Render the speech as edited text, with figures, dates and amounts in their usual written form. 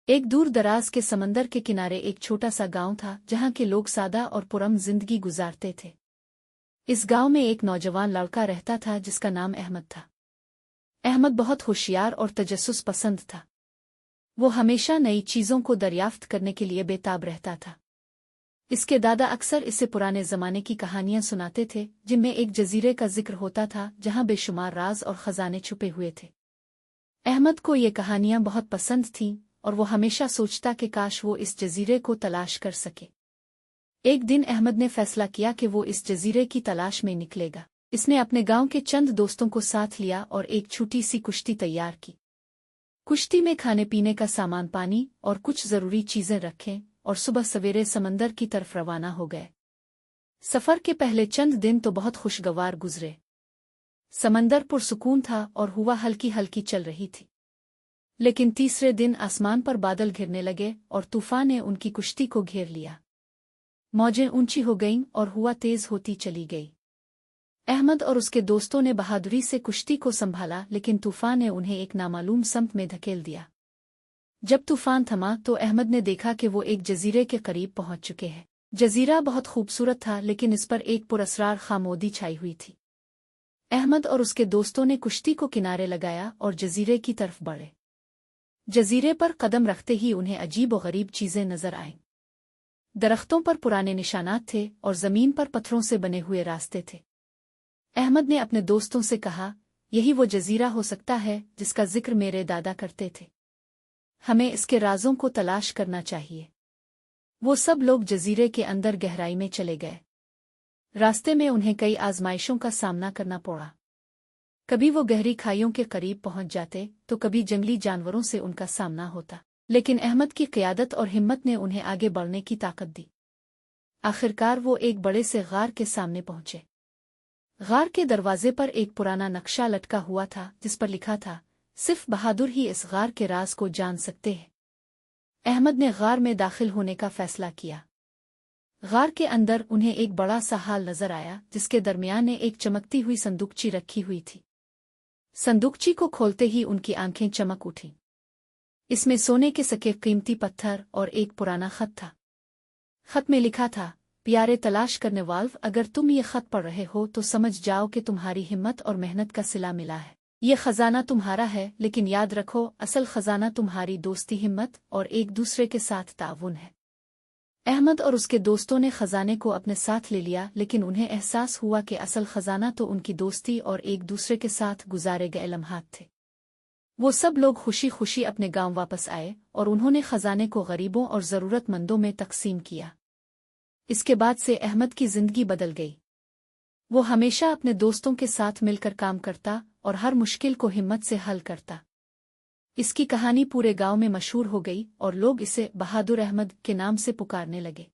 एक दूर दराज के समंदर के किनारे एक छोटा सा गांव था जहां के लोग सादा और पुरअमन जिंदगी गुजारते थे। इस गांव में एक नौजवान लड़का रहता था जिसका नाम अहमद था। अहमद बहुत होशियार और तजस्सुस पसंद था। वो हमेशा नई चीजों को दरियाफ्त करने के लिए बेताब रहता था। इसके दादा अक्सर इसे पुराने जमाने की कहानियां सुनाते थे जिनमें एक जजीरे का जिक्र होता था जहां बेशुमार राज और खजाने छुपे हुए थे। अहमद को ये कहानियां बहुत पसंद थीं और वो हमेशा सोचता कि काश वो इस जजीरे को तलाश कर सके। एक दिन अहमद ने फैसला किया कि वो इस जजीरे की तलाश में निकलेगा। इसने अपने गांव के चंद दोस्तों को साथ लिया और एक छोटी सी कुश्ती तैयार की। कुश्ती में खाने पीने का सामान, पानी और कुछ जरूरी चीजें रखें और सुबह सवेरे समंदर की तरफ रवाना हो गए। सफर के पहले चंद दिन तो बहुत खुशगवार गुजरे। समंदर पुरसुकून था और हवा हल्की हल्की चल रही थी। लेकिन तीसरे दिन आसमान पर बादल घिरने लगे और तूफान ने उनकी कुश्ती को घेर लिया। मौजें ऊंची हो गईं और हवा तेज होती चली गई। अहमद और उसके दोस्तों ने बहादुरी से कुश्ती को संभाला, लेकिन तूफान ने उन्हें एक नामालूम सम्त में धकेल दिया। जब तूफान थमा तो अहमद ने देखा कि वो एक जजीरे के करीब पहुंच चुके हैं। जजीरा बहुत खूबसूरत था, लेकिन इस पर एक पुरअसरार खामोदी छाई हुई थी। अहमद और उसके दोस्तों ने कुश्ती को किनारे लगाया और जजीरे की तरफ बढ़े। जजीरे पर कदम रखते ही उन्हें अजीब और गरीब चीजें नजर आईं। दरख्तों पर पुराने निशानात थे और जमीन पर पत्थरों से बने हुए रास्ते थे। अहमद ने अपने दोस्तों से कहा, यही वो जजीरा हो सकता है जिसका जिक्र मेरे दादा करते थे। हमें इसके राजों को तलाश करना चाहिए। वो सब लोग जजीरे के अंदर गहराई में चले गए। रास्ते में उन्हें कई आजमाइशों का सामना करना पड़ा। कभी वो गहरी खाइयों के करीब पहुंच जाते तो कभी जंगली जानवरों से उनका सामना होता, लेकिन अहमद की क़ियादत और हिम्मत ने उन्हें आगे बढ़ने की ताकत दी। आखिरकार वो एक बड़े से गार के सामने पहुंचे। गार के दरवाजे पर एक पुराना नक्शा लटका हुआ था जिस पर लिखा था, सिर्फ बहादुर ही इस गार के राज को जान सकते हैं। अहमद ने गार में दाखिल होने का फैसला किया। गार के अंदर उन्हें एक बड़ा सा हाल नजर आया जिसके दरमियान में एक चमकती हुई संदूकची रखी हुई थी। संदूकची को खोलते ही उनकी आंखें चमक उठीं। इसमें सोने के सके कीमती पत्थर और एक पुराना खत था। खत में लिखा था, प्यारे तलाश करने वाल्व, अगर तुम ये खत पढ़ रहे हो तो समझ जाओ कि तुम्हारी हिम्मत और मेहनत का सिला मिला है। ये खजाना तुम्हारा है, लेकिन याद रखो असल खजाना तुम्हारी दोस्ती, हिम्मत और एक दूसरे के साथ ताउन है। अहमद और उसके दोस्तों ने खजाने को अपने साथ ले लिया, लेकिन उन्हें एहसास हुआ कि असल खजाना तो उनकी दोस्ती और एक दूसरे के साथ गुजारे गए लम्हात थे। वो सब लोग खुशी खुशी अपने गांव वापस आए और उन्होंने खजाने को गरीबों और ज़रूरतमंदों में तकसीम किया। इसके बाद से अहमद की जिंदगी बदल गई। वो हमेशा अपने दोस्तों के साथ मिलकर काम करता और हर मुश्किल को हिम्मत से हल करता। इसकी कहानी पूरे गांव में मशहूर हो गई और लोग इसे बहादुर अहमद के नाम से पुकारने लगे।